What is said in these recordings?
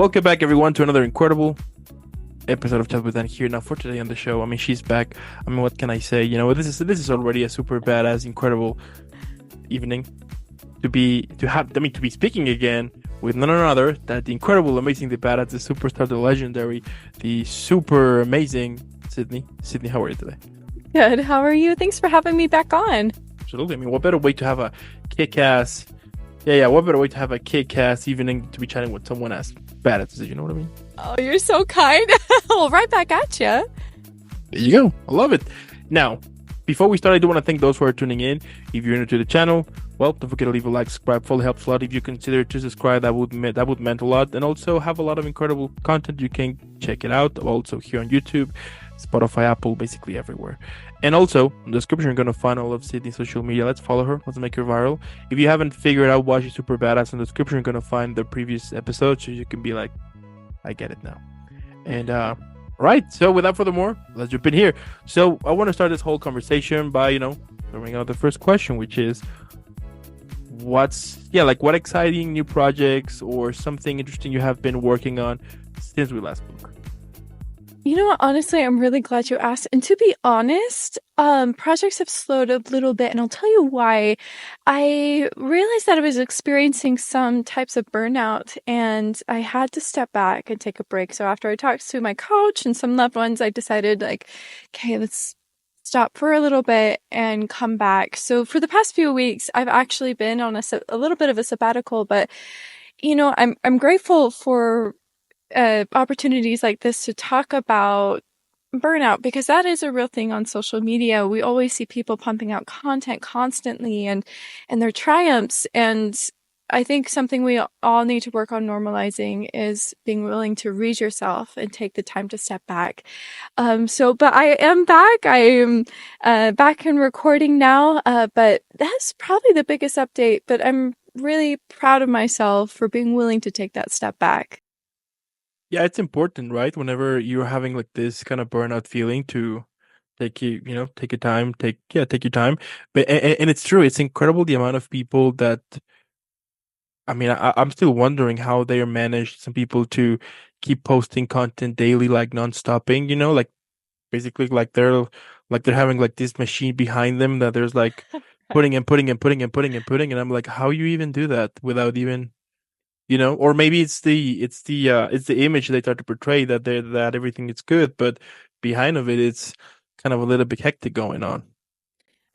Welcome back, everyone, to another incredible episode of Chat with Dan here. Now, for today on the show, she's back. What can I say? This is already a super badass, incredible evening to be speaking again with none other than the incredible, amazing, the badass, the superstar, the legendary, the super amazing Sydney. Sydney, how are you today? Good. How are you? Thanks for having me back on. Absolutely. What better way to have a kick-ass? Yeah. What better way to have a kick-ass evening to be chatting with someone as badass as you know what I mean? Oh, you're so kind. Well, right back at you. There you go. I love it. Now, before we start, I do want to thank those who are tuning in. If you're new to the channel, well, don't forget to leave a like, subscribe, follow, helps a lot. If you consider to subscribe, that would meant a lot. And also have a lot of incredible content. You can check it out. Also here on YouTube, Spotify, Apple, basically everywhere. And also, in the description, you're going to find all of Sydney's social media. Let's follow her. Let's make her viral. If you haven't figured out why she's super badass, in the description, you're going to find the previous episode, so you can be like, I get it now. And, right. So without further more, let's jump in here. So I want to start this whole conversation by, throwing out the first question, which is, what exciting new projects or something interesting you have been working on since we last spoke? You know what? Honestly, I'm really glad you asked. And to be honest, projects have slowed a little bit, and I'll tell you why. I realized that I was experiencing some types of burnout, and I had to step back and take a break. So after I talked to my coach and some loved ones, I decided, okay, let's stop for a little bit and come back. So for the past few weeks, I've actually been on a little bit of a sabbatical, but I'm grateful for opportunities like this to talk about burnout, because that is a real thing on social media. We always see people pumping out content constantly and their triumphs. And I think something we all need to work on normalizing is being willing to read yourself and take the time to step back. But I am back. I am back in recording now. But that's probably the biggest update. But I'm really proud of myself for being willing to take that step back. Yeah, it's important, right? Whenever you're having like this kind of burnout feeling, to take your time, take your time. But and it's true, it's incredible the amount of people that I'm still wondering how they managed, some people, to keep posting content daily, like non-stopping, like basically like they're having like this machine behind them that there's like putting and putting and putting and putting and putting, and I'm like, how you even do that without even, or maybe it's the image they try to portray, that everything is good, but behind of it, it's kind of a little bit hectic going on.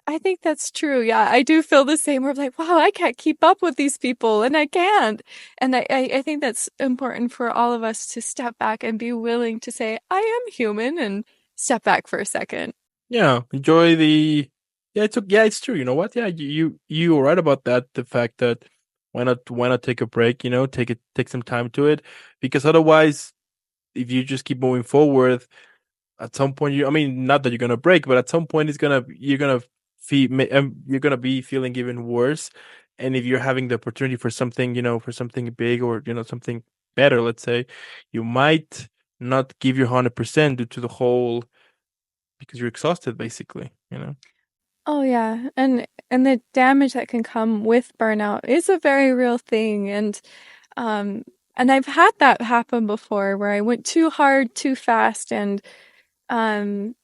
I think that's true. Yeah, I do feel the same. We're like, wow, I can't keep up with these people, and I can't. And I think that's important for all of us to step back and be willing to say, I am human, and step back for a second. Yeah, enjoy the. It's true. You know what? Yeah, you were right about that. The fact that why not take a break? Take some time to it, because otherwise, if you just keep moving forward, at some point, not that you're gonna break, but at some point, you're gonna be feeling even worse. And if you're having the opportunity for something, for something big, or something better, let's say, you might not give your 100% due to the whole, because you're exhausted, basically. Oh yeah, and the damage that can come with burnout is a very real thing, um and I've had that happen before where I went too hard too fast, um and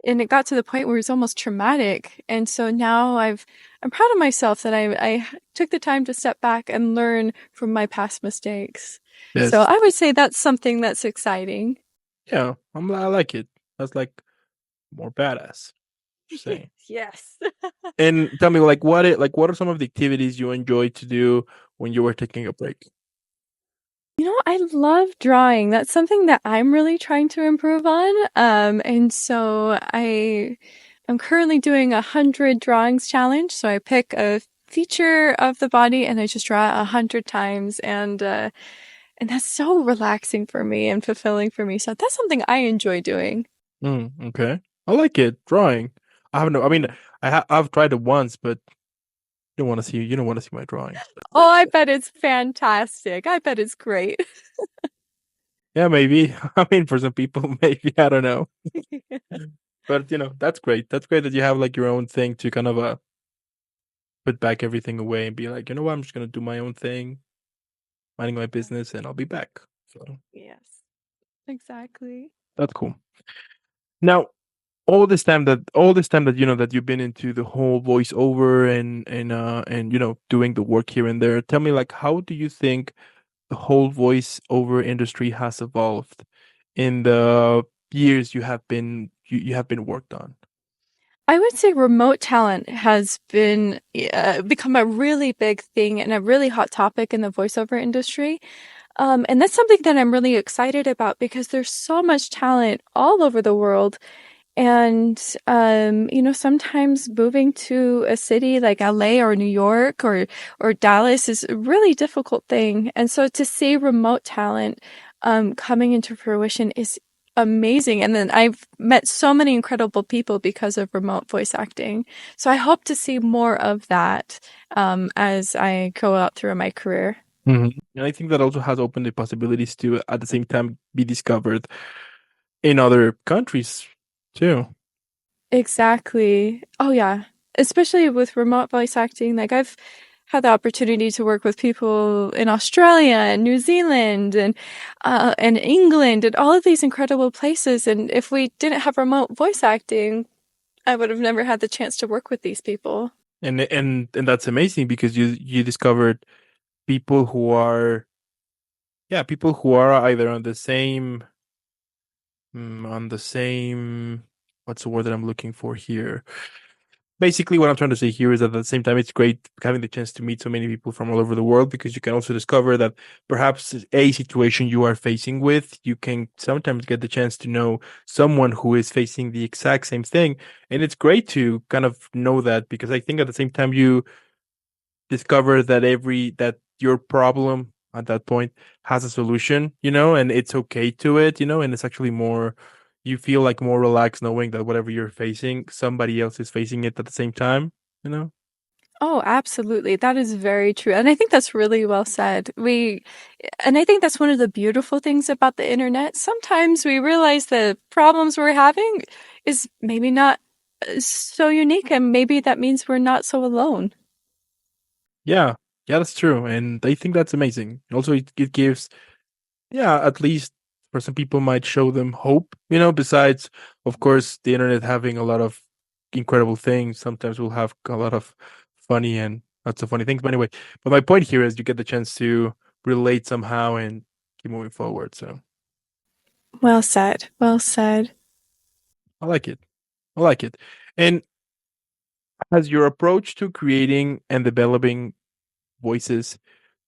it got to the point where it was almost traumatic. And so now I'm proud of myself that I took the time to step back and learn from my past mistakes. So Yes. I would say that's something that's exciting. Yeah, I like it. That's like more badass. Just saying. Yes. And tell me, what are some of the activities you enjoy to do when you were taking a break? I love drawing. That's something that I'm really trying to improve on. And so I'm currently doing 100 drawings challenge. So I pick a feature of the body and I just draw it 100 times. And that's so relaxing for me and fulfilling for me. So that's something I enjoy doing. Okay. I like it. Drawing. I haven't. I've tried it once, but you don't want to see my drawings. Oh, I bet it's fantastic. I bet it's great. Yeah, maybe. For some people, maybe, I don't know. But that's great. That's great that you have like your own thing to kind of put back everything away and be like, you know what, I'm just gonna do my own thing, minding my business, and I'll be back. So Yes, exactly. that's cool. Now, all this time that that you've been into the whole voiceover and doing the work here and there, tell me, like, how do you think the whole voiceover industry has evolved in the years you have been worked on? I would say remote talent has been become a really big thing and a really hot topic in the voiceover industry. And that's something that I'm really excited about because there's so much talent all over the world. And, sometimes moving to a city like LA or New York or Dallas is a really difficult thing. And so to see remote talent, coming into fruition is amazing. And then I've met so many incredible people because of remote voice acting. So I hope to see more of that, as I go out through my career. And I think that also has opened the possibilities to, at the same time, be discovered in other countries too. Exactly. Oh, yeah. Especially with remote voice acting. Like, I've had the opportunity to work with people in Australia and New Zealand and England and all of these incredible places. And if we didn't have remote voice acting, I would have never had the chance to work with these people. And that's amazing because you discovered people who are, yeah, people who are either on the same, what's the word that I'm looking for here? Basically, what I'm trying to say here is that at the same time, it's great having the chance to meet so many people from all over the world, because you can also discover that perhaps a situation you are facing with, you can sometimes get the chance to know someone who is facing the exact same thing. And it's great to kind of know that, because I think at the same time you discover that your problem at that point has a solution, and it's okay to it, and it's actually more, you feel like more relaxed knowing that whatever you're facing, somebody else is facing it at the same time, you know? Oh, absolutely. That is very true. And I think that's really well said. And I think that's one of the beautiful things about the internet. Sometimes we realize the problems we're having is maybe not so unique, and maybe that means we're not so alone. Yeah, yeah, that's true. And I think that's amazing. Also, it gives, yeah, at least for some people might show them hope, besides, of course, the internet having a lot of incredible things. Sometimes we'll have a lot of funny and not so funny things. But anyway, but my point here is you get the chance to relate somehow and keep moving forward. So Well said. Well said. I like it. I like it. And has your approach to creating and developing voices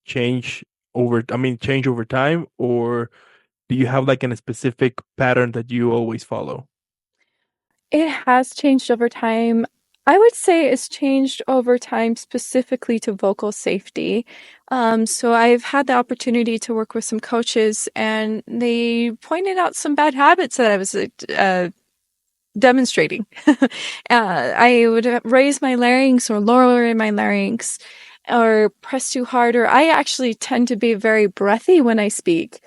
change over time, or do you have like a specific pattern that you always follow? It has changed over time. I would say it's changed over time specifically to vocal safety. So I've had the opportunity to work with some coaches, and they pointed out some bad habits that I was demonstrating. I would raise my larynx or lower my larynx or press too hard, or I actually tend to be very breathy when I speak.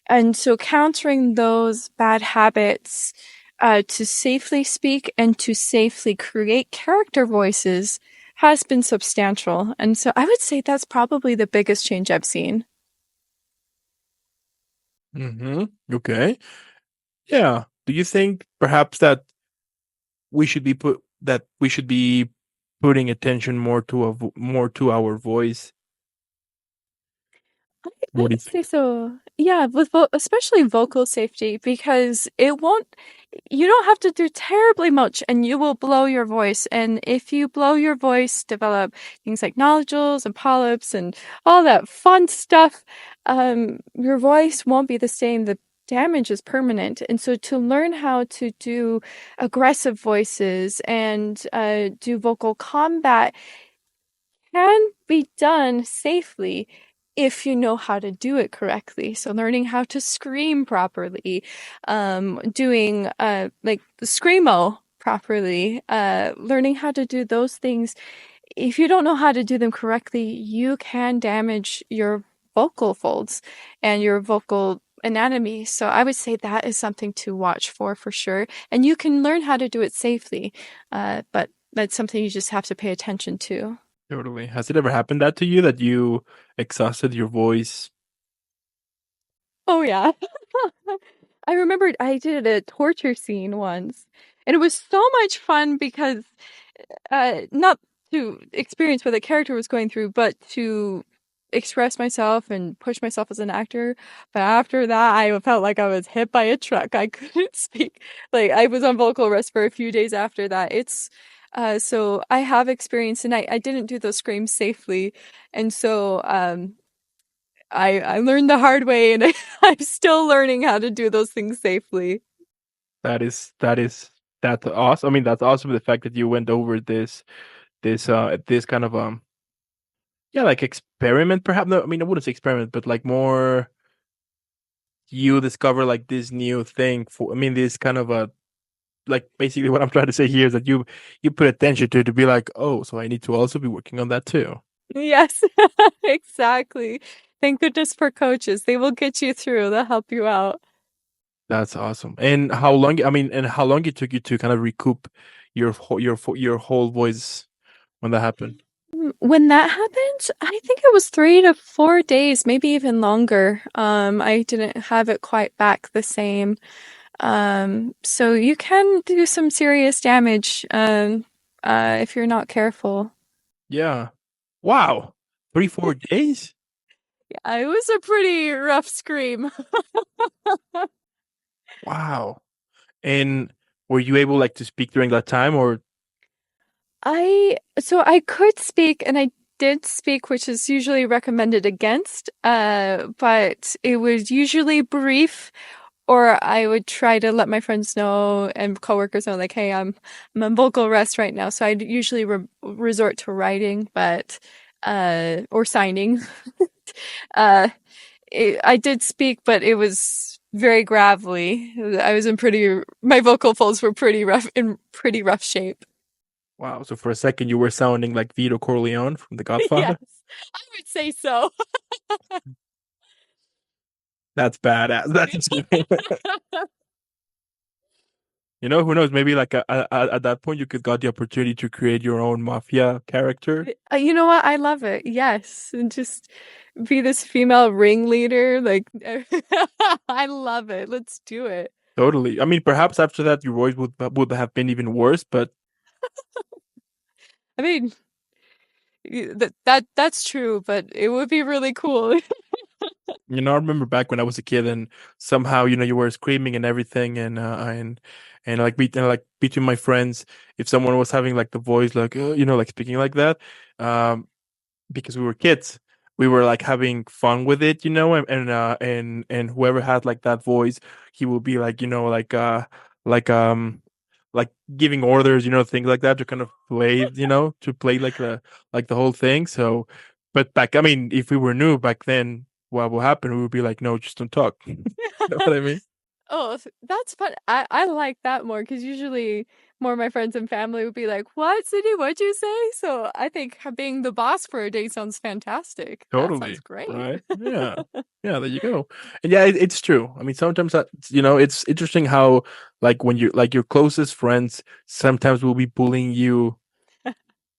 And so countering those bad habits, to safely speak and to safely create character voices has been substantial. And so I would say that's probably the biggest change I've seen. Okay. Yeah. Do you think perhaps that we should be putting attention more to our voice? I What do you would say think? so. Yeah, with especially vocal safety, because you don't have to do terribly much and you will blow your voice. And if you blow your voice, develop things like nodules and polyps and all that fun stuff, your voice won't be the same. The damage is permanent. And so to learn how to do aggressive voices and do vocal combat can be done safely if you know how to do it correctly. So learning how to scream properly, doing like the screamo properly, learning how to do those things. If you don't know how to do them correctly, you can damage your vocal folds and your vocal anatomy. So I would say that is something to watch for sure. And you can learn how to do it safely, but that's something you just have to pay attention to. Totally. Has it ever happened that to you, that you exhausted your voice Oh yeah. I remembered I did a torture scene once, and it was so much fun because not to experience what the character was going through, but to express myself and push myself as an actor. But after that, I felt like I was hit by a truck. I couldn't speak. Like I was on vocal rest for a few days after that. It's so I have experience, and I didn't do those screams safely, and so I learned the hard way, and I'm still learning how to do those things safely. That's awesome. I mean, that's awesome. The fact that you went over this kind of yeah, like experiment, perhaps. No, I mean, I wouldn't say experiment, but like more you discover like this new thing for. I mean, this kind of a like basically what I'm trying to say here is that you put attention to it to be like, oh, so I need to also be working on that too. Yes, exactly. Thank goodness for coaches. They will get you through. They'll help you out. That's awesome. And how long? I mean, and how long it took you to kind of recoup your whole voice when that happened? When that happened, I think it was 3 to 4 days, maybe even longer. I didn't have it quite back the same. So you can do some serious damage, if you're not careful. Yeah. Wow. 3 4 days. Yeah, it was a pretty rough scream. Wow. And were you able like to speak during that time or I could speak and I did speak, which is usually recommended against, but it was usually brief, or I would try to let my friends know and coworkers know, like, hey, I'm on vocal rest right now. So I'd usually resort to writing, but or signing. uh, I did speak, but it was very gravelly. I was in my vocal folds were pretty rough shape. wow, so for a second you were sounding like Vito Corleone from The Yes, Godfather? I would say so. That's badass. That's you know, who knows? Maybe like at that point you could got the opportunity to create your own mafia character. You know what? I love it. Yes, and just be this female ringleader. Like, I love it. Let's do it. Totally. I mean, perhaps after that your voice would have been even worse, but I mean, that's true, but it would be really cool. you know, I remember back when I was a kid, and somehow, you know, you were screaming and everything, and like between my friends, if someone was having like the voice, like you know, like speaking like that, um, because we were kids, we were like having fun with it, you know, and whoever had like that voice, he will be like, you know, like like giving orders, you know, things like that to kind of play, you know, to play like the whole thing. So, but back, I mean, if we were new back then, what will happen? We would be like, no, just don't talk. You know what I mean? Oh, that's fun. I like that more because usually more of my friends and family would be like, "What, Sydney? What'd you say?" So I think being the boss for a day sounds fantastic. That sounds Totally. great. Right. Yeah. Yeah, there you go. And yeah, it's true. I mean, sometimes that, you know, it's interesting how like when you're like your closest friends sometimes will be bullying you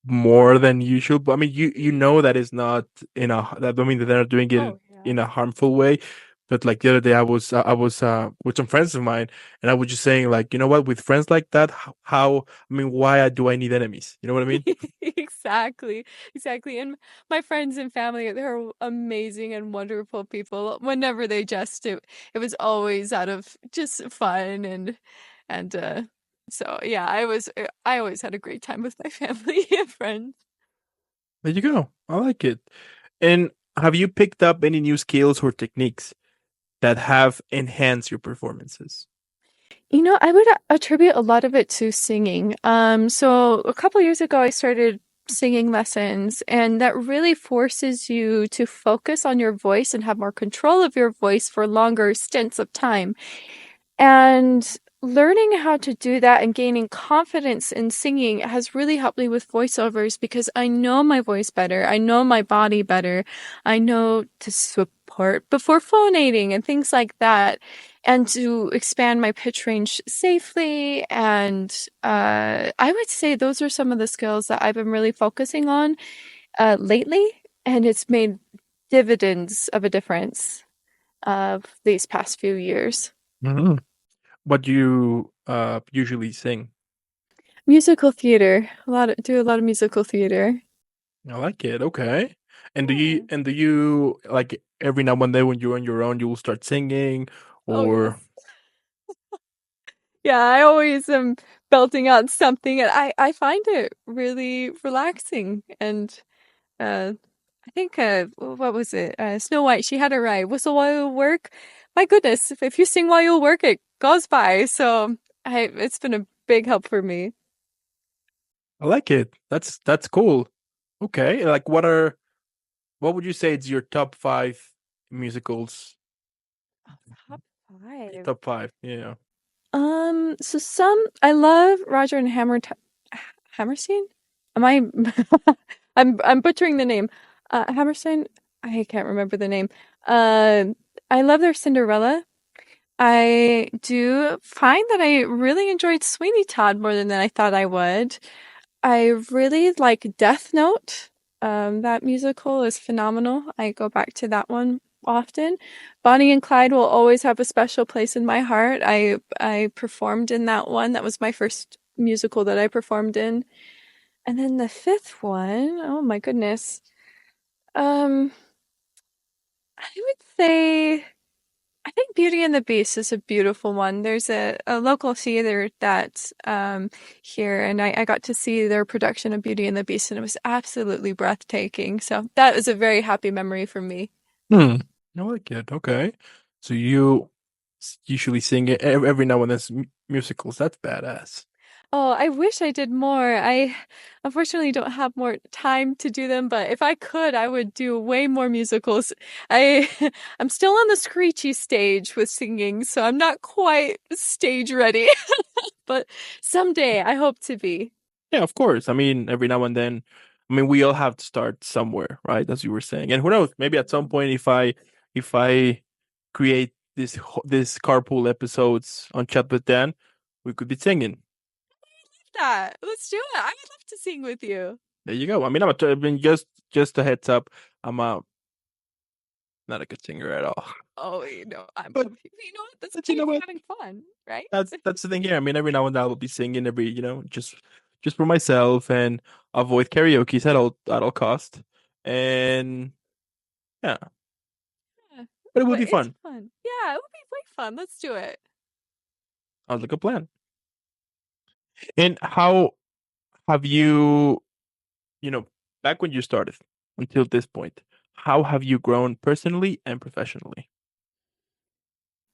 more than usual. But I mean, you know that is not in a that I mean that they're not doing it Oh yeah. in a harmful way. But like the other day, I was with some friends of mine, and I was just saying like, you know what, with friends like that, how I mean, why do I need enemies? You know what I mean? Exactly. Exactly. And my friends and family, they're amazing and wonderful people. Whenever they jest, it was always out of just fun and so yeah, I always had a great time with my family and friends. There you go. I like it. And have you picked up any new skills or techniques that have enhanced your performances? You know, I would attribute a lot of it to singing. So a couple years ago, I started singing lessons, and that really forces you to focus on your voice and have more control of your voice for longer stints of time. And learning how to do that and gaining confidence in singing has really helped me with voiceovers because I know my voice better. I know my body better. I know to support before phonating and things like that, and to expand my pitch range safely. And I would say those are some of the skills that I've been really focusing on lately, and it's made dividends of a difference. of these past few years. Mhm. What do you usually sing? Musical theater. Do a lot of musical theater. I like it. Okay. Yeah. And do you like every now and then when you're on your own, you will start singing Oh or yes. Yeah, I always am belting out something and I find it really relaxing and uh I think what was it? Snow White, she had a ride. Whistle while you work. My goodness, if you sing while you work, it goes by. So it's been a big help for me. I like it. That's cool. Okay. Like what would you say is your top five musicals? Top five. Top five. Yeah. So some I love Roger and Hammerstein. Am I? I'm butchering the name. Hammerstein. I can't remember the name. Uh, I love their Cinderella. I do find that I really enjoyed Sweeney Todd more than I thought I would. I really like Death Note. That musical is phenomenal. I go back to that one often. Bonnie and Clyde will always have a special place in my heart. I performed in that one. That was my first musical that I performed in. And then the fifth one, oh my goodness. Um, I would say I think Beauty and the Beast is a beautiful one. There's a local theater that's here, and I got to see their production of Beauty and the Beast, and it was absolutely breathtaking. So that was a very happy memory for me. Hmm. I like it. Okay. So you usually sing it every now and then musicals. That's badass. Oh, I wish I did more. I unfortunately don't have more time to do them, but if I could, I would do way more musicals. I I'm still on the screechy stage with singing, so I'm not quite stage ready, but someday I hope to be. Yeah, of course. I mean, every now and then, I mean, we all have to start somewhere, right? As you were saying. And who knows, maybe at some point if I create this carpool episodes on Chat with Dan, we could be singing. That. Let's do it. I would love to sing with you. There you go. I mean, I mean, just a heads up, I'm not a good singer at all. Oh, But you know what? That's but you part know of what? having fun, right? That's the thing here. I mean, every now and then I will be singing every, just for myself and avoid karaoke at all cost. And yeah, Yeah, but it will but be it's fun. fun. Yeah, it would be way fun. Let's do it. Sounds like a plan. And how have you, you know, back when you started until this point, how have you grown personally and professionally?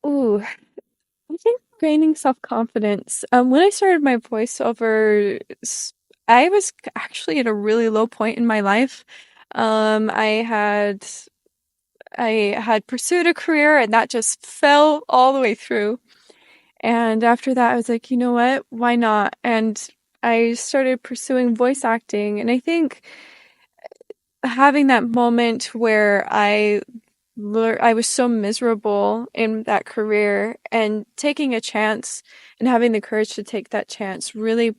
Ooh, I think gaining self-confidence. When I started my voiceover, I was actually at a really low point in my life. Um, I had I had pursued a career and that just fell all the way through. And after that, I was like, you know what? Why not? And I started pursuing voice acting. And I think having that moment where I was so miserable in that career and taking a chance and having the courage to take that chance really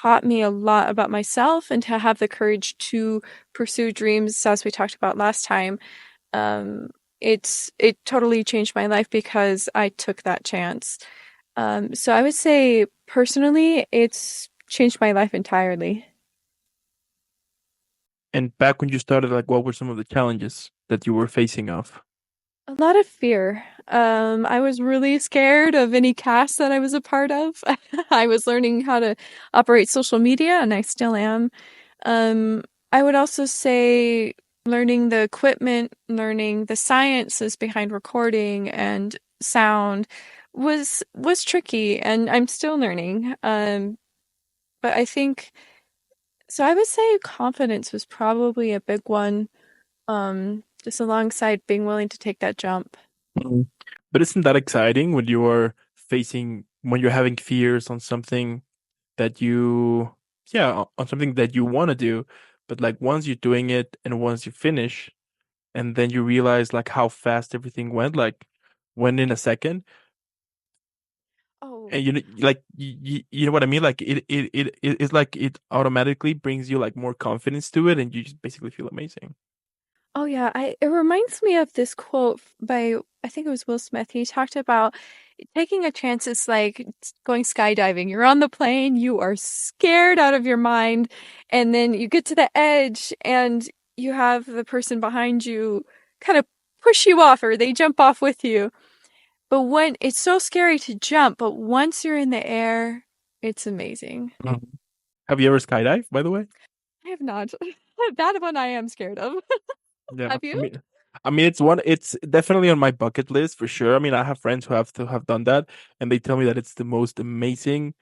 taught me a lot about myself and to have the courage to pursue dreams as we talked about last time. Um, it totally changed my life because I took that chance. So I would say personally, it's changed my life entirely. And back when you started, like, what were some of the challenges that you were facing off? A lot of fear. I was really scared of any cast that I was a part of. I was learning how to operate social media, and I still am. Um, I would also say learning the equipment, learning the sciences behind recording and sound was tricky, and I'm still learning. But I think so. I would say confidence was probably a big one. Just alongside being willing to take that jump. Mhm. But isn't that exciting when when you're having fears on something that on something that you want to do, but like once you're doing it and once you finish, and then you realize like how fast everything went, went in a second, Oh, and you know what I mean? Like it's like it automatically brings you like more confidence to it, and you just basically feel amazing. oh yeah. It reminds me of this quote by I think it was Will Smith. He talked about taking a chance is like going skydiving. You're on the plane, you are scared out of your mind, and then you get to the edge and you have the person behind you kind of push you off or they jump off with you. But when it's so scary to jump, but once you're in the air, it's amazing. Mhm. Have you ever skydived, by the way? I have not. That one I am scared of. Yeah, Have you? I mean, it's definitely on my bucket list for sure. I mean, I have friends who have done that, and they tell me that it's the most amazing,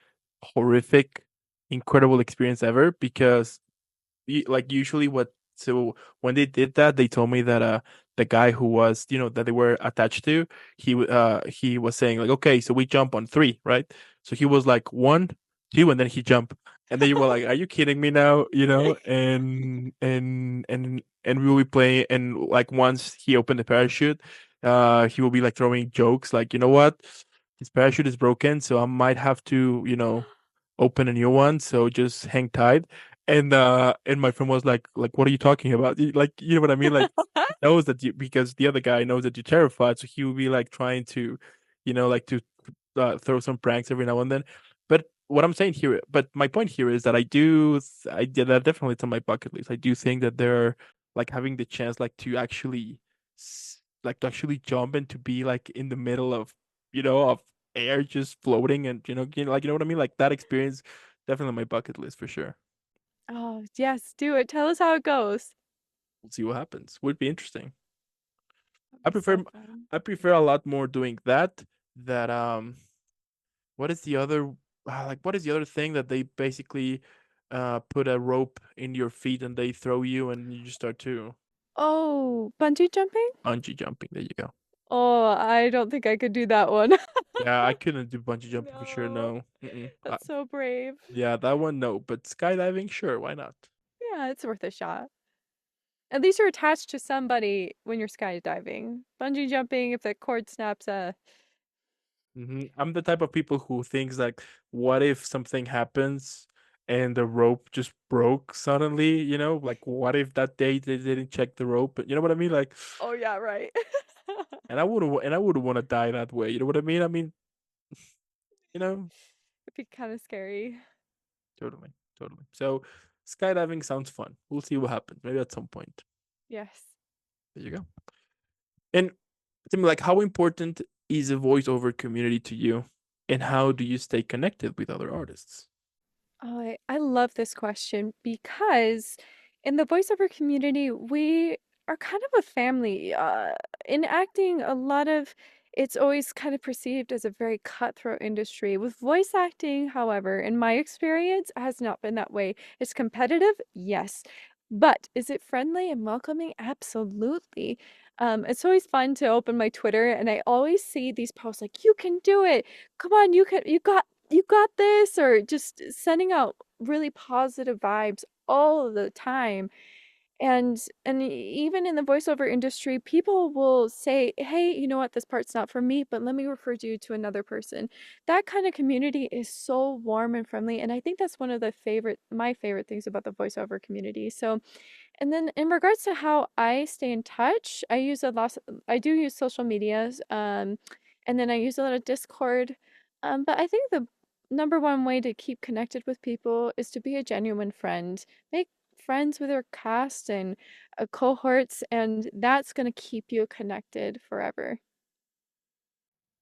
horrific, incredible experience ever. Because like usually what so when they did that, they told me that the guy who was that they were attached to, he was saying like, okay, so we jump on three, right? So he was like one, two, and then he jumped. And then you were like, are you kidding me now? And we will be playing, and like once he opened the parachute, he will be like throwing jokes like, you know what? His parachute is broken, so I might have to, open a new one. So just hang tight. And my friend was like, what are you talking about? Like, you know what I mean? Like, he knows that you because the other guy knows that you're terrified, so he will be like trying to, like to throw some pranks every now and then. But what I'm saying here, but my point here is that I did that definitely. It's on my bucket list. I do think that they're like having the chance, like to actually, like to actually jump and to be like in the middle of, of air just floating, and like, you know what I mean? Like that experience, definitely on my bucket list for sure. Oh, yes, do it. Tell us how it goes. We'll see what happens. Would be interesting. That'd I be so prefer fun. I prefer a lot more doing that. That what is the other what is the other thing that they basically put a rope in your feet and they throw you and you just start to Oh, bungee jumping? bungee jumping. There you go. Oh, I don't think I could do that one. Yeah, I couldn't do bungee jumping for sure. No, No. Mm-mm. that's so brave. Yeah, that one no. But skydiving, sure, why not? Yeah, it's worth a shot. At least you're attached to somebody when you're skydiving. Bungee jumping, if the cord snaps, I'm the type of people who thinks like, what if something happens and the rope just broke suddenly? Like what if that day they didn't check the rope? You know what I mean? Like, oh yeah, right. and I would want to die that way. You know what I mean? I mean, you know, It'd be kind of scary. totally, totally. So skydiving sounds fun. We'll see what happens. Maybe at some point. Yes. There you go. And tell me, like, how important is a voiceover community to you, and how do you stay connected with other artists? Oh, I love this question because in the voiceover community, we are kind of a family. In acting, a lot of it's always kind of perceived as a very cutthroat industry. With voice acting, however, in my experience, has not been that way. It's competitive, yes. But is it friendly and welcoming? Absolutely. It's always fun to open my Twitter and I always see these posts like, you can do it. Come on, you got this, or just sending out really positive vibes all of the time. And even in the voiceover industry, people will say, "Hey, you know what? This part's not for me, but let me refer you to another person." That kind of community is so warm and friendly, and I think that's one of my favorite things about the voiceover community. So, and then in regards to how I stay in touch, I do use social medias, and then I use a lot of Discord. But I think the number one way to keep connected with people is to be a genuine friend. Make friends with your cast and cohorts, and that's going to keep you connected forever.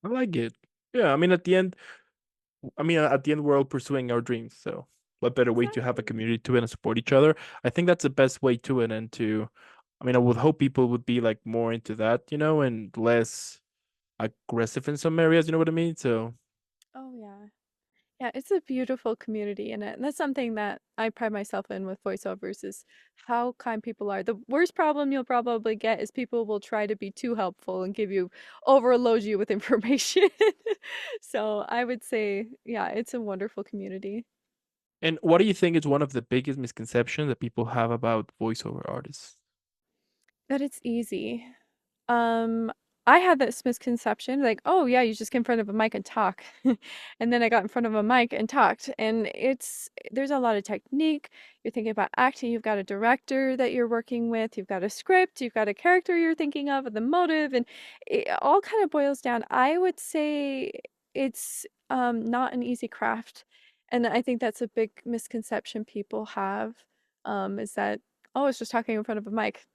I like it. Yeah, at the end, we're all pursuing our dreams. So, what better way to have a Exactly. community to it and support each other? I think that's the best way to it. And I would hope people would be like more into that, and less aggressive in some areas. You know what I mean? So, Oh, yeah. Yeah, it's a beautiful community in it. And that's something that I pride myself in with voiceovers is how kind people are. The worst problem you'll probably get is people will try to be too helpful and overload you with information. So I would say, yeah, it's a wonderful community. and what do you think is one of the biggest misconceptions that people have about voiceover artists? That it's easy. Um, I had this misconception, like, oh yeah, you just get in front of a mic and talk. And then I got in front of a mic and talked. And there's a lot of technique. You're thinking about acting, you've got a director that you're working with, you've got a script, you've got a character you're thinking of, and the motive, and it all kind of boils down. I would say it's not an easy craft. And I think that's a big misconception people have, is that, oh, it's just talking in front of a mic.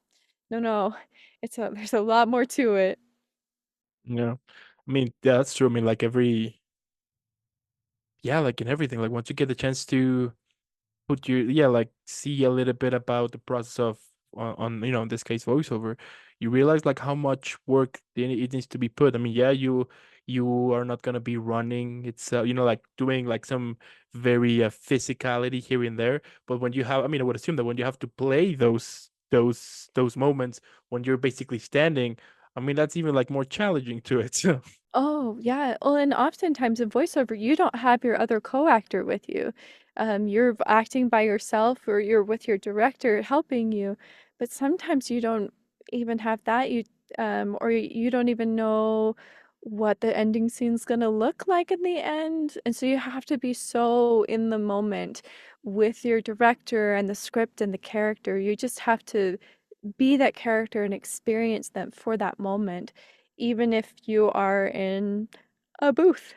No, no, there's a lot more to it. Yeah. I mean, yeah, that's true. I mean, like yeah, like in everything, like once you get the chance to put your, yeah, like see a little bit about the process of on in this case voiceover, you realize like how much work it needs to be put. I mean, yeah, you are not gonna be running. It's like doing like some very physicality here and there. But when you have, I mean, I would assume that when you have to play those moments when you're basically standing, I mean, that's even like more challenging to it. So Oh, yeah. Well, and oftentimes in voiceover, you don't have your other co-actor with you. You're acting by yourself or you're with your director helping you, but sometimes you don't even have that. Or you don't even know what the ending scene's gonna look like in the end. And so you have to be so in the moment with your director and the script and the character. You just have to be that character and experience them for that moment, even if you are in a booth.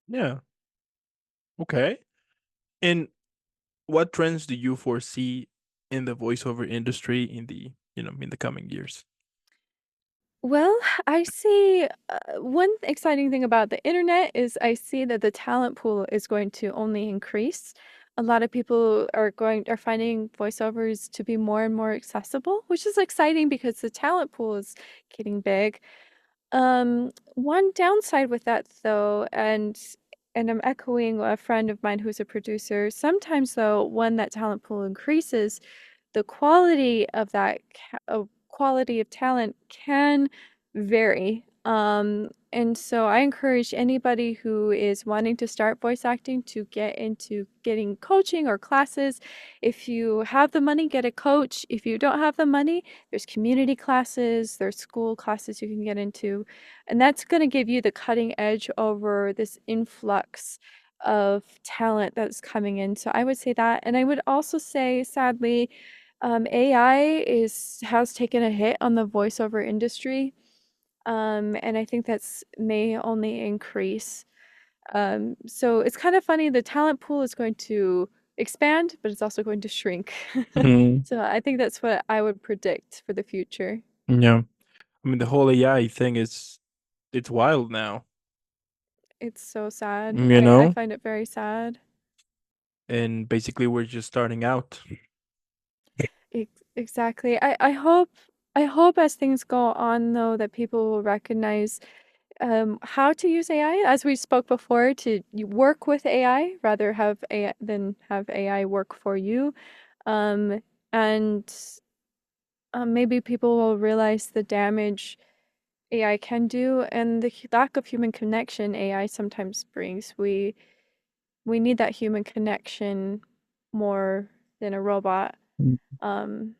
yeah, okay. And what trends do you foresee in the voiceover industry in the in the coming years? Well, I see one exciting thing about the internet is I see that the talent pool is going to only increase. A lot of people are finding voiceovers to be more and more accessible, which is exciting because the talent pool is getting big. One downside with that though, and I'm echoing a friend of mine who's a producer, sometimes though, when that talent pool increases, the quality of quality of talent can vary. And so I encourage anybody who is wanting to start voice acting to get into getting coaching or classes. If you have the money, get a coach. If you don't have the money, there's community classes, there's school classes you can get into, and that's going to give you the cutting edge over this influx of talent that's coming in. So I would say that, and I would also say, sadly, AI is has taken a hit on the voiceover industry, and I think that's may only increase. So it's kind of funny. The talent pool is going to expand, but it's also going to shrink. Mhm. So I think that's what I would predict for the future. Yeah, I mean the whole AI thing is it's wild now, It's so sad. you I know, find it very sad. and basically we're just starting out. Exactly. I hope as things go on though that people will recognize how to use AI, as we spoke before, to work with AI rather have AI than have AI work for you. Um, and maybe people will realize the damage AI can do and the lack of human connection AI sometimes brings. We need that human connection more than a robot. Mm. Um,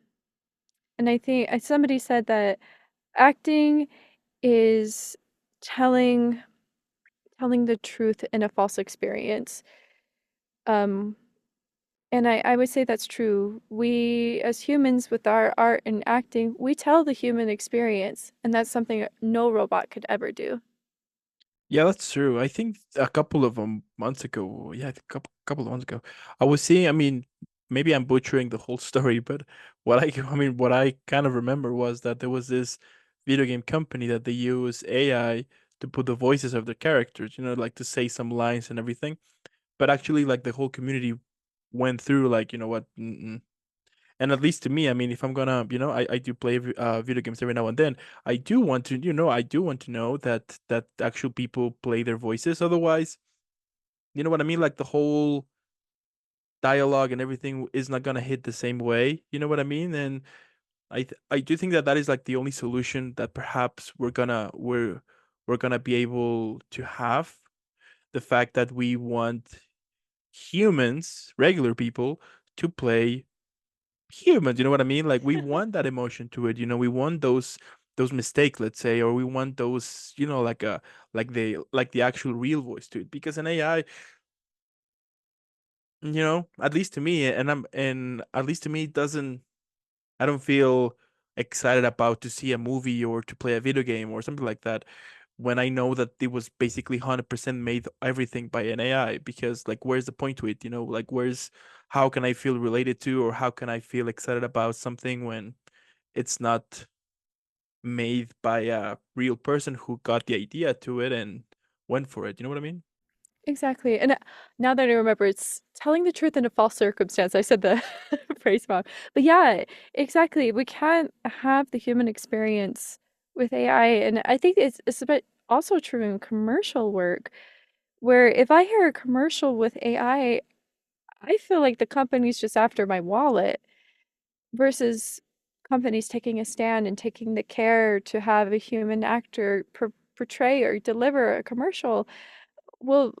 and I think somebody said that acting is telling telling the truth in a false experience. Um, and I would say that's true. We, as humans, with our art and acting, we tell the human experience, and that's something no robot could ever do. Yeah, that's true. I think a couple of months ago, yeah, a couple of months ago, I was seeing. I mean, maybe I'm butchering the whole story, but I mean, what I kind of remember was that there was this video game company that they use AI to put the voices of the characters, like to say some lines and everything. But actually, like the whole community went through, like, you know what? Mm-mm. And at least to me, I mean, if I'm gonna, I do play video games every now and then. I do want to know that actual people play their voices. Otherwise, you know what I mean? Like the whole dialogue and everything is not gonna hit the same way. You know what I mean? And I do think that that is like the only solution that perhaps we're gonna be able to have. The fact that we want humans, regular people, to play humans. You know what I mean? Like we want that emotion to it. We want those. those mistakes, let's say, or we want those, like the actual real voice to it. Because an AI, at least to me, and at least to me, it doesn't. I don't feel excited about to see a movie or to play a video game or something like that when I know that it was basically 100% made everything by an AI. Because like, where's the point to it? Like, how can I feel related to, or how can I feel excited about something when it's not made by a real person who got the idea to it and went for it? You know what I mean? Exactly. And now that I remember, it's telling the truth in a false circumstance. I said the phrase wrong. But yeah, exactly. We can't have the human experience with AI. And I think it's a bit also true in commercial work, where if I hear a commercial with AI, I feel like the company's just after my wallet versus companies taking a stand and taking the care to have a human actor portray or deliver a commercial. Well,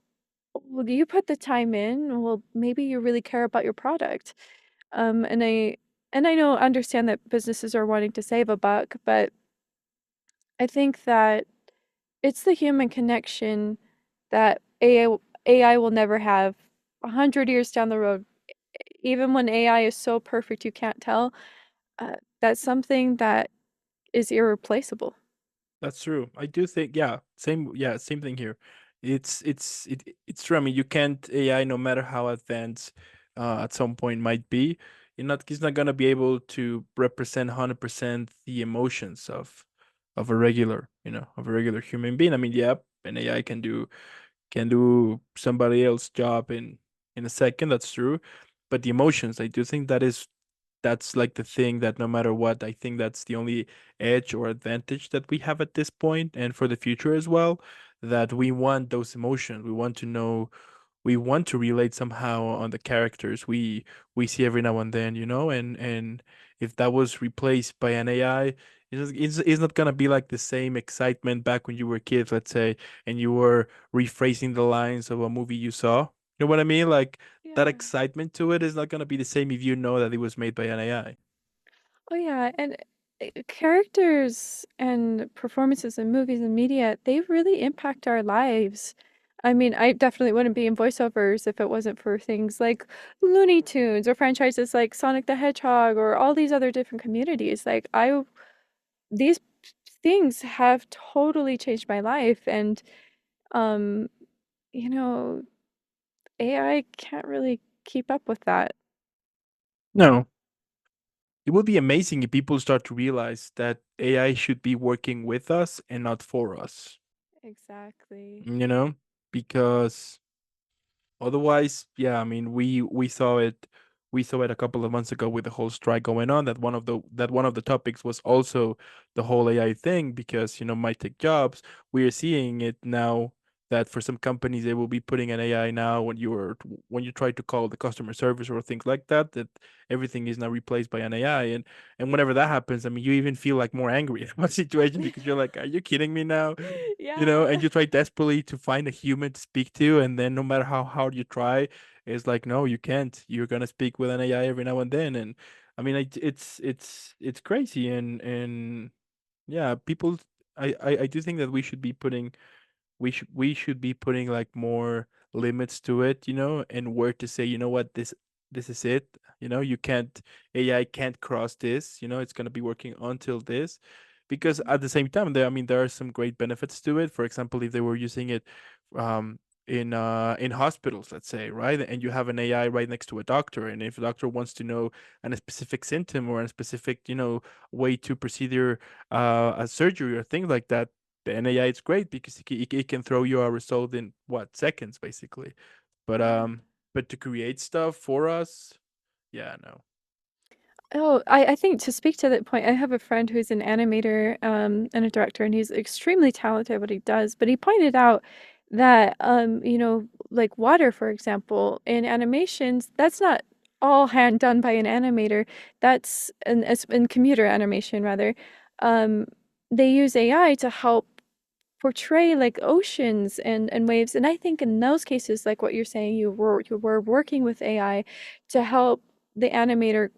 well, you put the time in, well, maybe you really care about your product. And I know understand that businesses are wanting to save a buck, but I think that it's the human connection that AI will never have 100 years down the road. Even when AI is so perfect you can't tell, that's something that is irreplaceable. That's true. I do think, yeah, same thing here. It's true. I mean, you can't AI, no matter how advanced at some point might be, he's not gonna be able to represent 100% the emotions of a regular, of a regular human being. I mean, yeah, an AI can do somebody else's job in a second. That's true, but the emotions, I do think that's like the thing that no matter what, I think that's the only edge or advantage that we have at this point and for the future as well. That we want those emotions. We want to know. We want to relate somehow on the characters we see every now and then, and if that was replaced by an AI, it's not gonna be like the same excitement back when you were kids, let's say, and you were rephrasing the lines of a movie you saw. You know what I mean? Like, that Yeah. excitement to it is not gonna be the same if you know that it was made by an AI. Oh yeah, and characters and performances in movies and media, they really impact our lives. I mean, I definitely wouldn't be in voiceovers if it wasn't for things like Looney Tunes or franchises like Sonic the Hedgehog or all these other different communities. These things have totally changed my life, and um, you know, AI can't really keep up with that. No, it would be amazing if people start to realize that AI should be working with us and not for us. Exactly. You know, because otherwise, yeah, I mean, we saw it a couple of months ago with the whole strike going on. That one of the topics was also the whole AI thing, because might take jobs. We are seeing it now that for some companies they will be putting an AI now when you try to call the customer service or things like that. That everything is now replaced by an AI, and whenever that happens, I mean, you even feel like more angry about the situation because you're like, are you kidding me now? And Yeah. you try desperately to find a human to speak to, and then no matter how hard you try, it's like, no, you can't. You're gonna speak with an AI every now and then, and I mean, it's crazy, and yeah, people. I do think that we should be putting like more limits to it, and where to say, what, this is it. You can't AI can't cross this. It's gonna be working until this, because at the same time, there are some great benefits to it. For example, if they were using it um in hospitals, let's say, right, and you have an AI right next to a doctor, and if a doctor wants to know a specific symptom or a specific way to procedure a surgery or things like that, the NAI is great because it can throw you a result in what, seconds, basically. But Yeah. but to create stuff for us, yeah, no. Oh, I think to speak to that point, I have a friend who's an animator, and a director, and he's extremely talented at what he does. But he pointed out that, like water, for example, in animations, that's not all hand done by an animator. That's in computer animation rather. Um, they use AI to help portray like oceans and waves. And I think in those cases, like what you're saying, you were working with AI to help the animator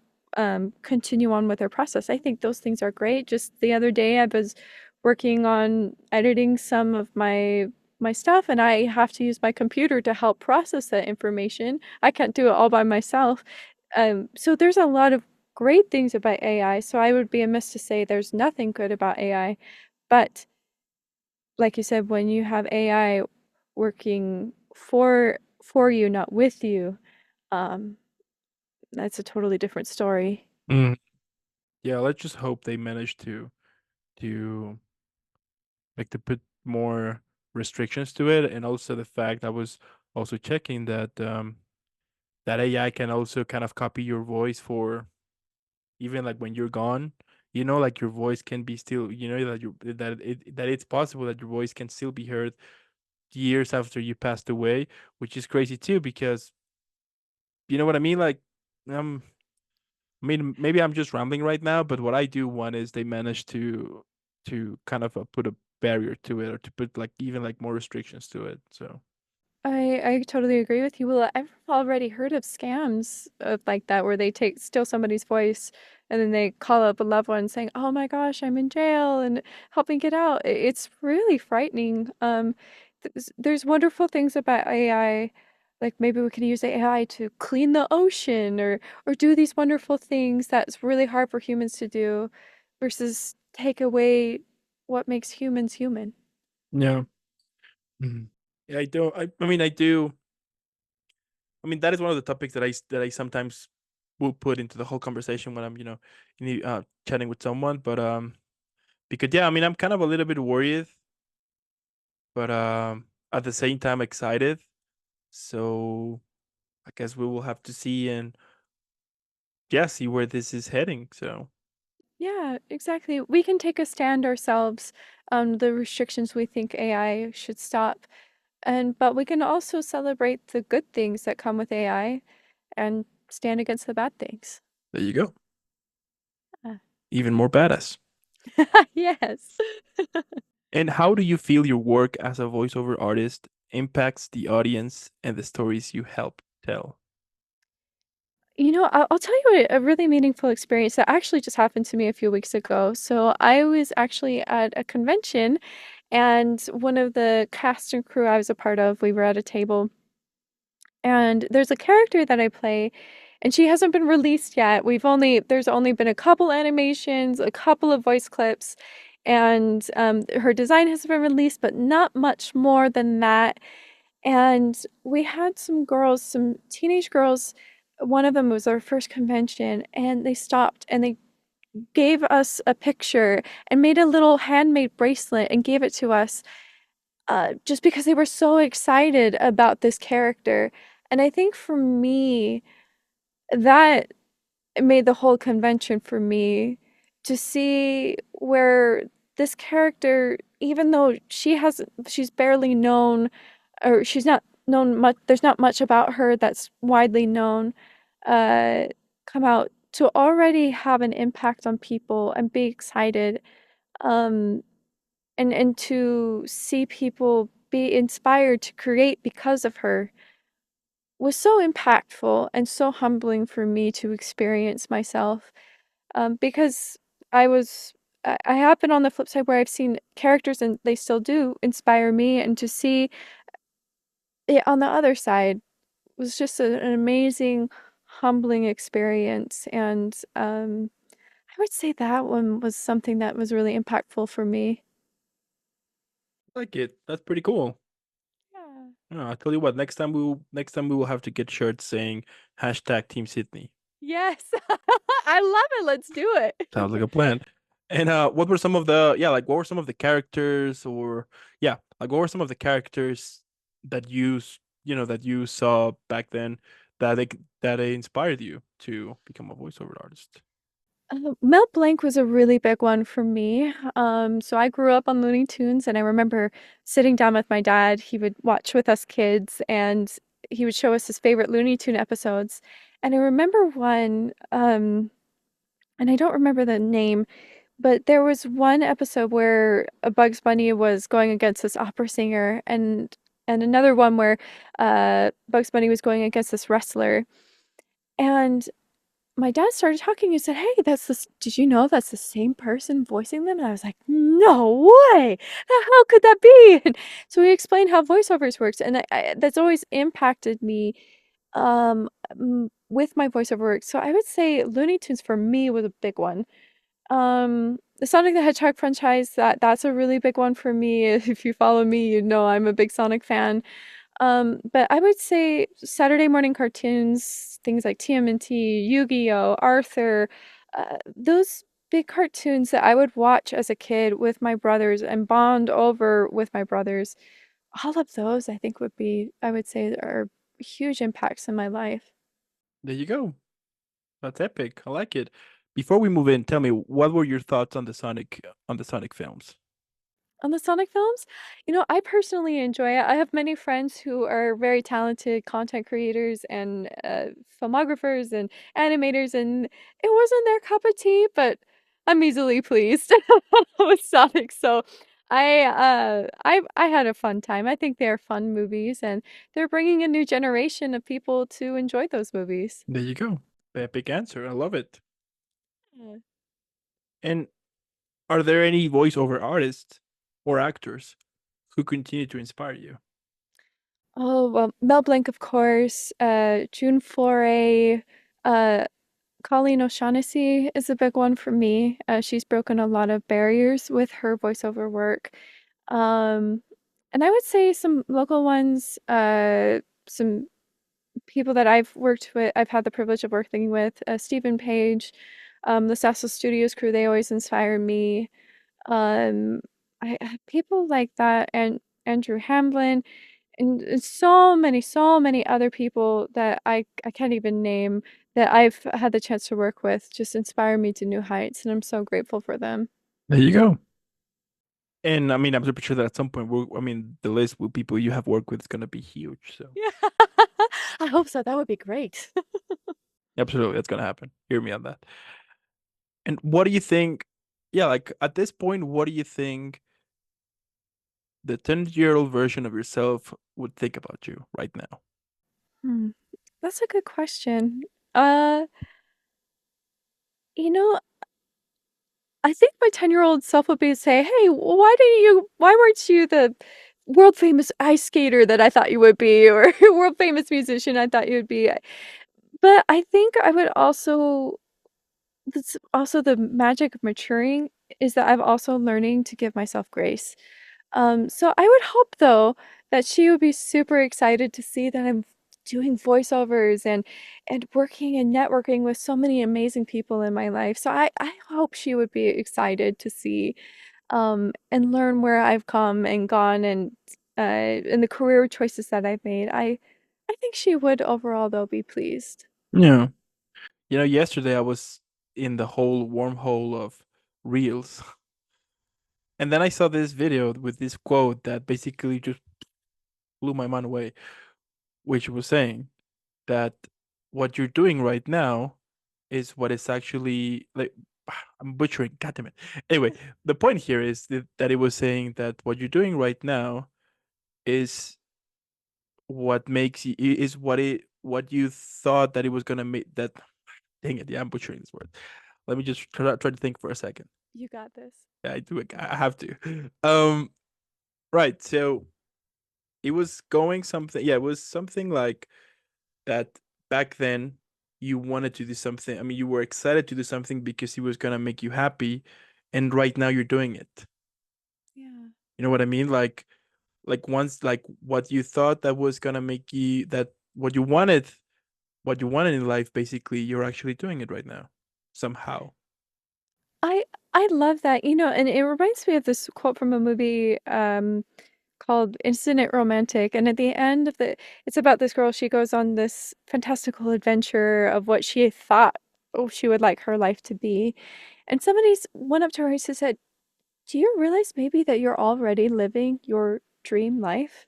continue on with their process. I think those things are great. Just the other day, I was working on editing some of my stuff, and I have to use my computer to help process that information. I can't do it all by myself. So there's a lot of great things about AI. So I would be amiss to say there's nothing good about AI. But like you said, when you have AI working for you, not with you, um, that's a totally different story. Mm. Yeah, let's just hope they manage to like to put more restrictions to it, and also the fact I was also checking that that AI can also kind of copy your voice for even like when you're gone. You know, like your voice can be still, you know, that it's possible that your voice can still be heard years after you passed away, which is crazy too, because you know what I mean? Like, um, I mean, maybe I'm just rambling right now, but what I do want is they manage to kind of put a barrier to it, or to put like even like more restrictions to it. So I totally agree with you. Well, I've already heard of scams of like that where they take steal somebody's voice and then they call up a loved one saying, "Oh my gosh, I'm in jail and help me get out." It's really frightening. There's wonderful things about AI. Like maybe we can use AI to clean the ocean or do these wonderful things that's really hard for humans to do versus take away what makes humans human. yeah. Mhm. Yeah, I don't. I mean, I do. I mean, that is one of the topics that I sometimes will put into the whole conversation when I'm, you know, chatting with someone. But because yeah, I mean, I'm kind of a little bit worried, but at the same time excited. So I guess we will have to see, and yeah, see where this is heading. So Yeah, exactly. We can take a stand ourselves on the restrictions we think AI should stop. And but we can also celebrate the good things that come with AI and stand against the bad things. there you go. Uh, Even more badass. yes. And how do you feel your work as a voiceover artist impacts the audience and the stories you help tell? You know, I'll tell you a really meaningful experience that actually just happened to me a few weeks ago. So I was actually at a convention, and one of the cast and crew I was a part of, we were at a table. And there's a character that I play, and she hasn't been released yet. There's only been a couple animations, a couple of voice clips, and her design has been released, but not much more than that. And we had some girls, some teenage girls. One of them was our first convention, and they stopped and they gave us a picture and made a little handmade bracelet and gave it to us just because they were so excited about this character. And I think for me, that made the whole convention for me to see where this character, even though she's barely known, or she's not known much, there's not much about her that's widely known, uh, come out to already have an impact on people and be excited. Um, and to see people be inspired to create because of her was so impactful and so humbling for me to experience myself. Because I have been on the flip side where I've seen characters and they still do inspire me, and to see it on the other side was just an amazing, humbling experience. And I would say that one was something that was really impactful for me. Like it. That's pretty cool. Yeah. I'll tell you what, next time we will have to get shirts saying hashtag Team Sydney. Yes. I love it. Let's do it. Sounds like a plan. And what were some of what were some of the characters, or yeah, like what were some of the characters that that you saw back then that they inspired you to become a voiceover artist? Mel Blanc was a really big one for me. So I grew up on Looney Tunes, and I remember sitting down with my dad. He would watch with us kids, and he would show us his favorite Looney Tune episodes. And I remember one, and I don't remember the name, but there was one episode where a Bugs Bunny was going against this opera singer, and another one where Bugs Bunny was going against this wrestler. And my dad started talking and said, "Hey, did you know that's the same person voicing them?" And I was like, "No way! How could that be?" And so he explained how voiceovers works, and that's always impacted me um with my voiceover work. So I would say Looney Tunes for me was a big one. The Sonic the Hedgehog franchise, that's a really big one for me. If you follow me, you know I'm a big Sonic fan. But I would say Saturday morning cartoons, things like TMNT, Yu-Gi-Oh, Arthur, those big cartoons that I would watch as a kid with my brothers and bond over with my brothers. All of those I think I would say are huge impacts in my life. There you go. That's epic. I like it. Before we move in, tell me what were your thoughts on the Sonic films? On the Sonic films? I personally enjoy it. I have many friends who are very talented content creators and filmographers and animators, and it wasn't their cup of tea, but I'm easily pleased with Sonic. So I had a fun time. I think they're fun movies, and they're bringing a new generation of people to enjoy those movies. There you go. Epic answer. I love it. Yeah. And are there any voiceover artists or actors who continue to inspire you? Oh, well, Mel Blanc, of course, June Foray, uh, Colleen O'Shaughnessy is a big one for me. She's broken a lot of barriers with her voiceover work. Um, and I would say some local ones, some people that I've worked with, I've had the privilege of working with, Stephen Page, the Sassel Studios crew, they always inspire me. Um, people like that, and Andrew Hamblin, and so many other people that I can't even name that I've had the chance to work with just inspire me to new heights, and I'm so grateful for them. There you go. And I mean, I'm super sure that at some point, I mean, the list with people you have worked with is going to be huge. So, Yeah. I hope so. That would be great. absolutely, that's going to happen. Hear me on that. And what do you think? Yeah, like at this point, what do you think the 10-year-old version of yourself would think about you right now? Hmm. That's a good question. Uh, you know, I think my 10-year-old self would be say, "Hey, why weren't you the world famous ice skater that I thought you would be, or world famous musician I thought you would be?" But I think I would also that's also the magic of maturing is that I'm also learning to give myself grace. So I would hope though that she would be super excited to see that I'm doing voiceovers and working and networking with so many amazing people in my life. So I hope she would be excited to see and learn where I've come and gone and the career choices that I've made. I think she would overall though be pleased. Yeah. Yesterday I was in the whole wormhole of Reels, and then I saw this video with this quote that basically just blew my mind away, which was saying that what you're doing right now is what is actually like I'm butchering, god damn it. Anyway, the point here is that it was saying that what you're doing right now is what makes you is what you thought that it was gonna make that dang it, yeah, I'm butchering this word. Let me just try to think for a second. You got this. Yeah, I do. I have to. Um, right. So it was going something. Yeah, it was something like that back then. You wanted to do something. I mean, you were excited to do something because it was gonna make you happy, and right now you're doing it. Yeah. You know what I mean? Like once, like what you thought that was gonna make you that what you wanted in life. Basically, you're actually doing it right now, somehow. I I love that, and it reminds me of this quote from a movie called Isn't It Romantic? And at the end of it's about this girl, she goes on this fantastical adventure of what she thought she would like her life to be. And went up to her and said, "Do you realize maybe that you're already living your dream life?"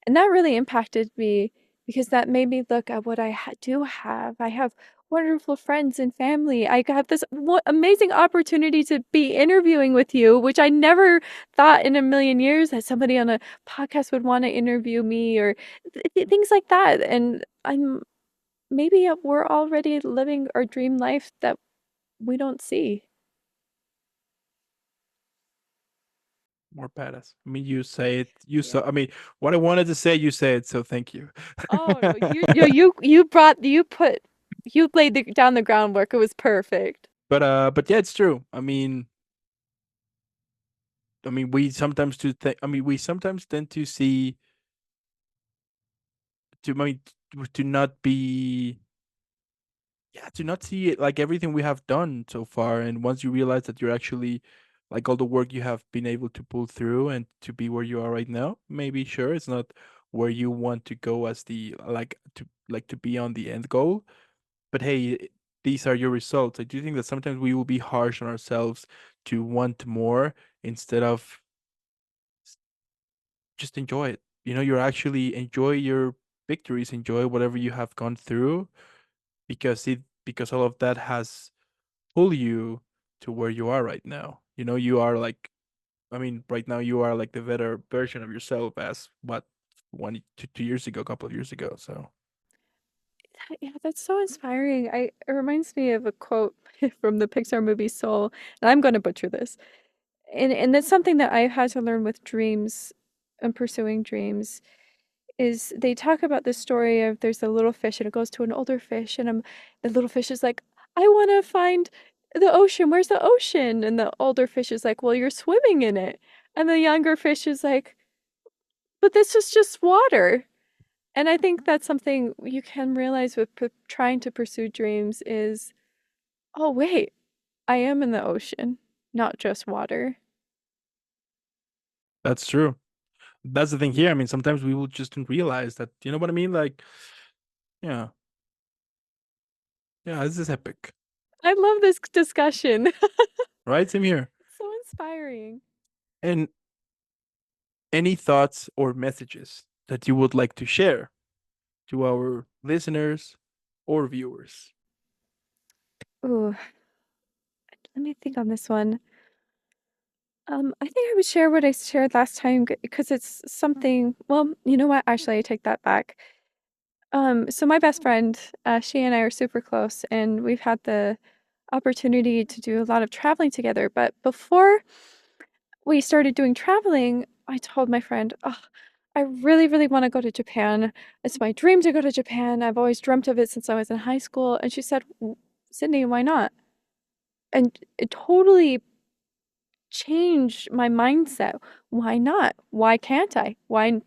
And that really impacted me because that made me look at what I do have. I have wonderful friends and family. I have this amazing opportunity to be interviewing with you, which I never thought in a million years that somebody on a podcast would want to interview me or things like that. And I'm maybe we're already living our dream life that we don't see. More badass. I mean, you say it. You Yeah. saw. I mean, what I wanted to say, you say it. So thank you. Oh no, you laid down the groundwork. It was perfect. But yeah, it's true. I mean, we sometimes to think. I mean, we sometimes tend to see I mean, to not be, yeah, to not see it like everything we have done so far. And once you realize that you're actually like all the work you have been able to pull through and to be where you are right now, maybe sure it's not where you want to go as the like to be on the end goal. But hey, these are your results. I do think that sometimes we will be harsh on ourselves to want more instead of just enjoy it. You know, you're actually enjoy your victories, enjoy whatever you have gone through because all of that has pulled you to where you are right now. You know, you are like I mean, right now you are like the better version of yourself as what 2 years ago, a couple of years ago. So Yeah, that's so inspiring. It reminds me of a quote from the Pixar movie Soul, and I'm going to butcher this. And that's something that I've had to learn with dreams and pursuing dreams is they talk about this story of there's a little fish and it goes to an older fish and the little fish is like, I want to find the ocean. Where's the ocean? And the older fish is like, well, you're swimming in it. And the younger fish is like, but this is just water. And I think that's something you can realize with trying to pursue dreams is, oh, wait, I am in the ocean, not just water. that's true. That's the thing here. I mean, sometimes we will just don't realize that. You know what I mean? Like, yeah, yeah, this is epic, I love this discussion. right? Same here. It's so inspiring. And any thoughts or messages that you would like to share to our listeners or viewers? Ooh, let me think on this one. I think I would share what I shared last time because it's something. Well, you know what? Actually, I take that back. So my best friend, she and I are super close, and we've had the opportunity to do a lot of traveling together. But before we started doing traveling, I told my friend, "Oh, I really, really want to go to Japan. It's my dream to go to Japan. I've always dreamt of it since I was in high school." And she said, "Sydney, why not?" And it totally changed my mindset. Why not? Why can't I? Why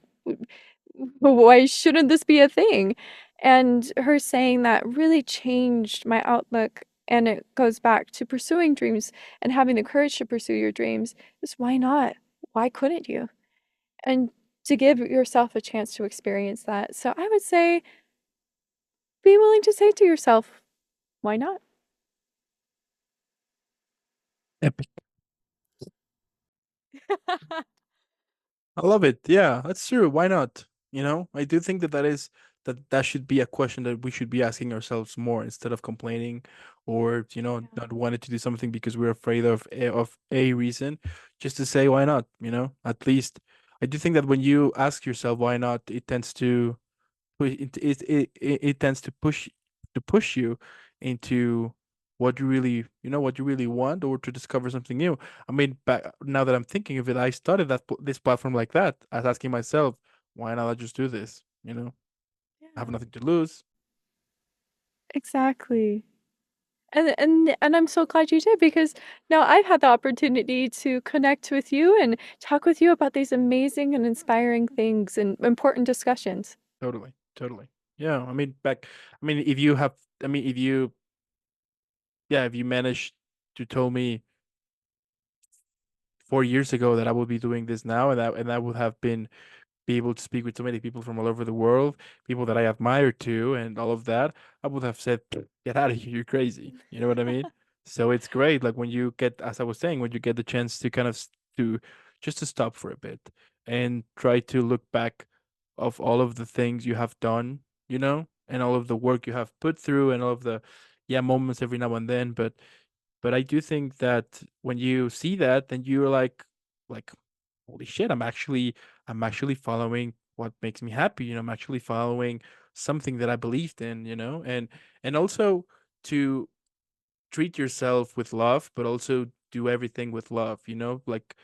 shouldn't this be a thing? And her saying that really changed my outlook. And it goes back to pursuing dreams and having the courage to pursue your dreams is why not? Why couldn't you? And to give yourself a chance to experience that. So I would say be willing to say to yourself, why not? Epic. I love it. Yeah, that's true. Why not? You know, I do think that that should be a question that we should be asking ourselves more instead of complaining or, Yeah. not wanting to do something because we're afraid of a reason. Just to say why not, At least I do think that when you ask yourself why not, it tends to it tends to push you into what you really want or to discover something new. I mean, back now that I'm thinking of it, I started this platform like that. I was asking myself, why not I just do this? I have Yeah, nothing to lose. exactly. And I'm so glad you did because now I've had the opportunity to connect with you and talk with you about these amazing and inspiring things and important discussions. Totally, totally. Yeah, I mean, I mean, if you have, I mean, if you, yeah, if you manage to tell me 4 years ago that I would be doing this now, and that would have been be able to speak with so many people from all over the world, people that I admire too, and all of that, I would have said, "Get out of here! You're crazy." You know what I mean? So it's great, like when you get, as I was saying, when you get the chance to kind of to just to stop for a bit and try to look back of all of the things you have done, and all of the work you have put through, and all of the yeah moments every now and then, but I do think that when you see that, then you're like, holy shit, I'm actually following what makes me happy. I'm actually following something that I believed in, and also to treat yourself with love, but also do everything with love, like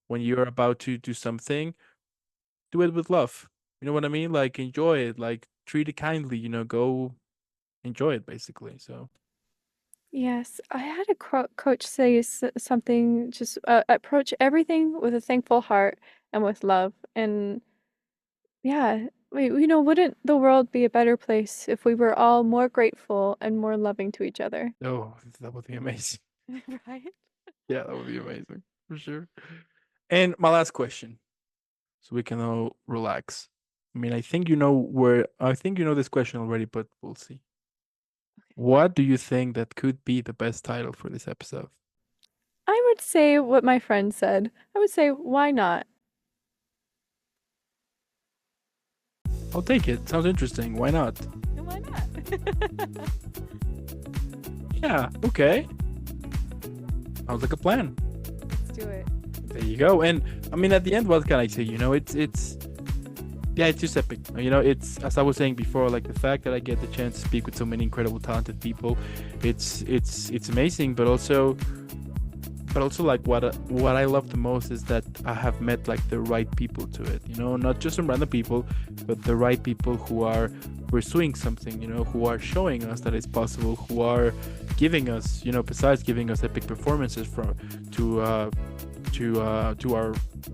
when you're about to do something, do it with love. You know what I mean? Like enjoy it, like treat it kindly, go enjoy it basically. So Yes, I had a coach say something just approach everything with a thankful heart and with love. And yeah, wouldn't the world be a better place if we were all more grateful and more loving to each other? oh, that would be amazing. Right? Yeah, that would be amazing for sure. And my last question, so we can all relax. I mean, I think you know this question already, but we'll see. What do you think that could be the best title for this episode? I would say what my friend said. I would say, why not? I'll take it. Sounds interesting. Why not? Why not? Yeah, okay. Sounds like a plan. Let's do it. There you go. And I mean, at the end, what can I say? It's yeah, it's just epic. It's, as I was saying before, like the fact that I get the chance to speak with so many incredible, talented people. It's amazing, but also like what I love the most is that I have met like the right people to it. Not just some random people, but the right people who are pursuing something. Who are showing us that it's possible. Who are giving us, besides giving us epic performances from to our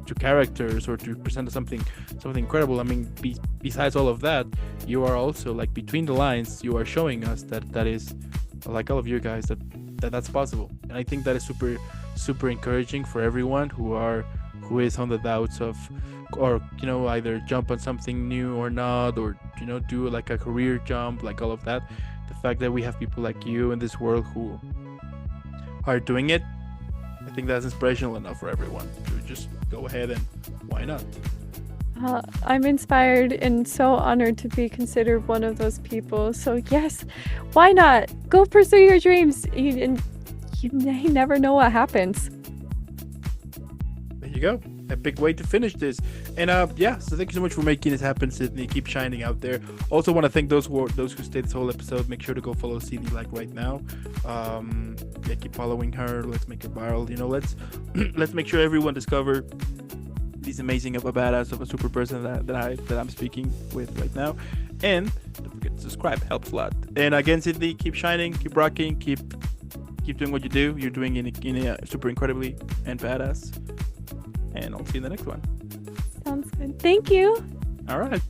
to characters or to present something incredible. I mean, besides all of that, you are also like between the lines. You are showing us that is like all of you guys that's possible, and I think that is super encouraging for everyone who is on the doubts of, or either jump on something new or not, or do like a career jump, like all of that. The fact that we have people like you in this world who are doing it, I think that's inspirational enough for everyone to just go ahead and why not. I'm inspired and so honored to be considered one of those people. So yes, why not? Go pursue your dreams. You never know what happens. There you go. A big way to finish this. And yeah, so thank you so much for making this happen, Sydney. Keep shining out there. Also want to thank those who stayed this whole episode. Make sure to go follow CD like right now. Yeah, keep following her. Let's make it viral. Let's make sure everyone discover this amazing of a badass of a super person that I'm speaking with right now. And don't forget to subscribe, helps a lot. And again, Sydney, keep shining, keep rocking, keep doing what you do. You're doing it super incredibly and badass. And I'll see you in the next one. Sounds good. Thank you. All right.